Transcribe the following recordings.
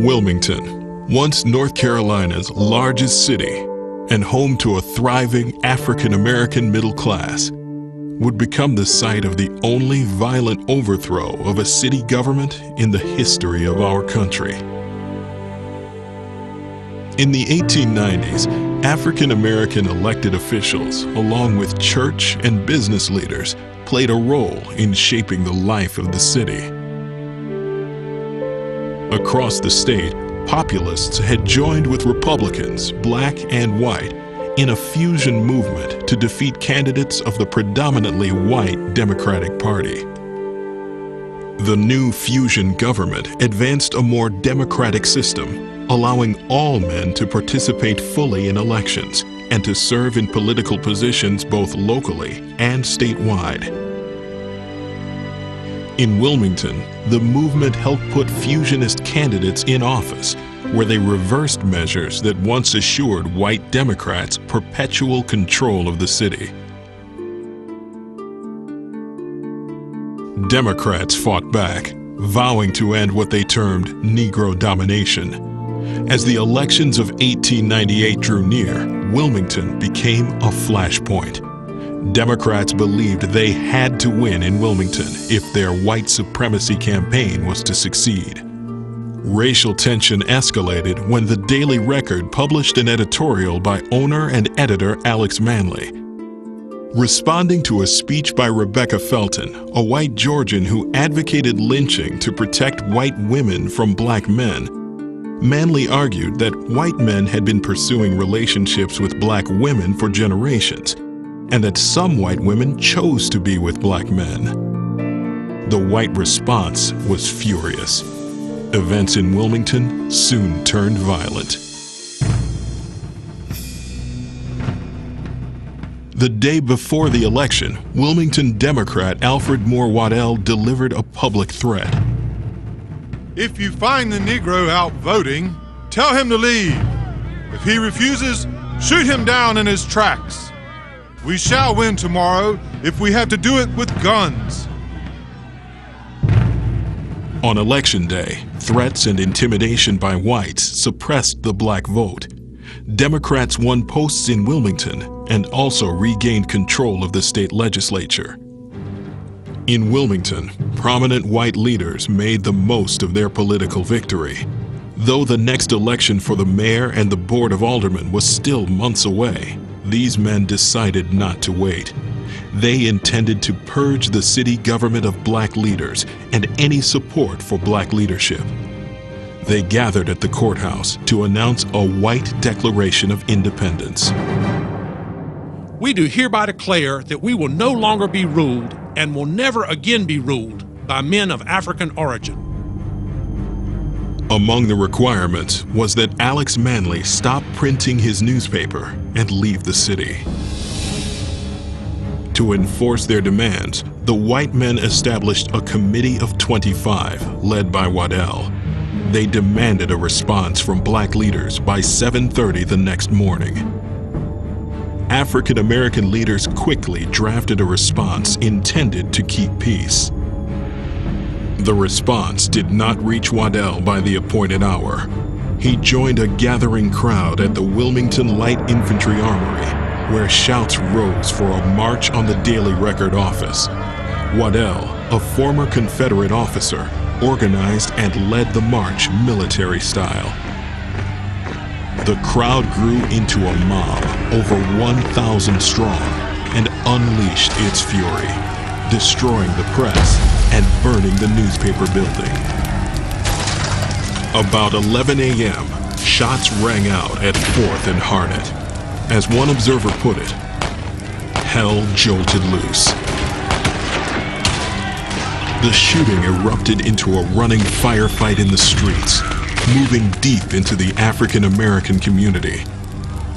Wilmington, once North Carolina's largest city and home to a thriving African-American middle class, would become the site of the only violent overthrow of a city government in the history of our country. In the 1890s, African-American elected officials, along with church and business leaders, played a role in shaping the life of the city. Across the state, populists had joined with Republicans, black and white, in a fusion movement to defeat candidates of the predominantly white Democratic Party. The new fusion government advanced a more democratic system, allowing all men to participate fully in elections and to serve in political positions both locally and statewide. In Wilmington, the movement helped put fusionist candidates in office, where they reversed measures that once assured white Democrats perpetual control of the city. Democrats fought back, vowing to end what they termed Negro domination. As the elections of 1898 drew near, Wilmington became a flashpoint. Democrats believed they had to win in Wilmington if their white supremacy campaign was to succeed. Racial tension escalated when the Daily Record published an editorial by owner and editor Alex Manley. Responding to a speech by Rebecca Felton, a white Georgian who advocated lynching to protect white women from black men, Manley argued that white men had been pursuing relationships with black women for generations, and that some white women chose to be with black men. The white response was furious. Events in Wilmington soon turned violent. The day before the election, Wilmington Democrat Alfred Moore Waddell delivered a public threat. If you find the Negro out voting, tell him to leave. If he refuses, shoot him down in his tracks. We shall win tomorrow if we have to do it with guns. On Election Day, threats and intimidation by whites suppressed the black vote. Democrats won posts in Wilmington and also regained control of the state legislature. In Wilmington, prominent white leaders made the most of their political victory. Though the next election for the mayor and the board of aldermen was still months away, these men decided not to wait. They intended to purge the city government of black leaders and any support for black leadership. They gathered at the courthouse to announce a white Declaration of Independence. We do hereby declare that we will no longer be ruled and will never again be ruled by men of African origin. Among the requirements was that Alex Manley stop printing his newspaper and leave the city. To enforce their demands, the white men established a committee of 25, led by Waddell. They demanded a response from black leaders by 7:30 the next morning. African American leaders quickly drafted a response intended to keep peace. The response did not reach Waddell by the appointed hour. He joined a gathering crowd at the Wilmington Light Infantry Armory, where shouts rose for a march on the Daily Record office. Waddell, a former Confederate officer, organized and led the march military style. The crowd grew into a mob, over 1,000 strong, and unleashed its fury, destroying the press and burning the newspaper building. About 11 a.m., shots rang out at 4th and Harnett. As one observer put it, hell jolted loose. The shooting erupted into a running firefight in the streets, moving deep into the African American community.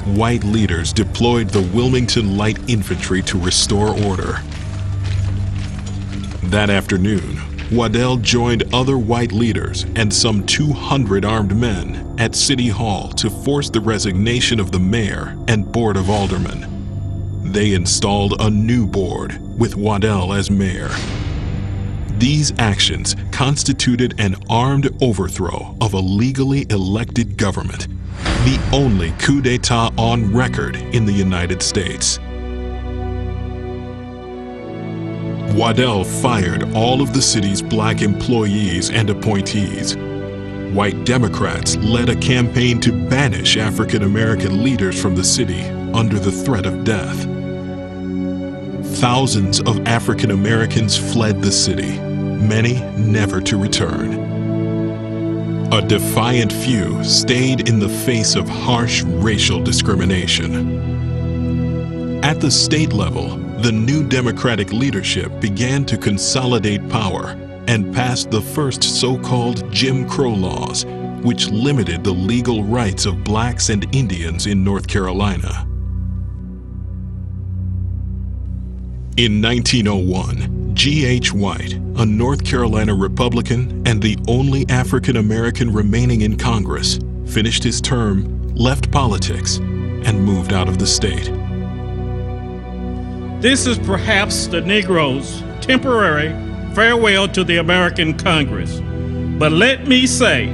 White leaders deployed the Wilmington Light Infantry to restore order. That afternoon, Waddell joined other white leaders and some 200 armed men at City Hall to force the resignation of the mayor and board of aldermen. They installed a new board with Waddell as mayor. These actions constituted an armed overthrow of a legally elected government, the only coup d'etat on record in the United States. Waddell fired all of the city's black employees and appointees. White Democrats led a campaign to banish African American leaders from the city under the threat of death. Thousands of African Americans fled the city, many never to return. A defiant few stayed in the face of harsh racial discrimination. At the state level, the new Democratic leadership began to consolidate power and passed the first so-called Jim Crow laws, which limited the legal rights of blacks and Indians in North Carolina. In 1901, G.H. White, a North Carolina Republican and the only African American remaining in Congress, finished his term, left politics, and moved out of the state. This is perhaps the Negro's temporary farewell to the American Congress. But let me say,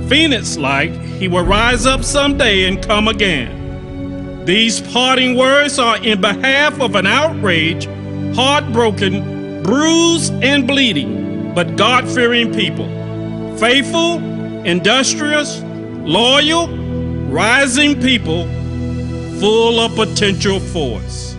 Phoenix-like, he will rise up someday and come again. These parting words are in behalf of an outraged, heartbroken, bruised, and bleeding, but God-fearing people. Faithful, industrious, loyal, rising people, full of potential force.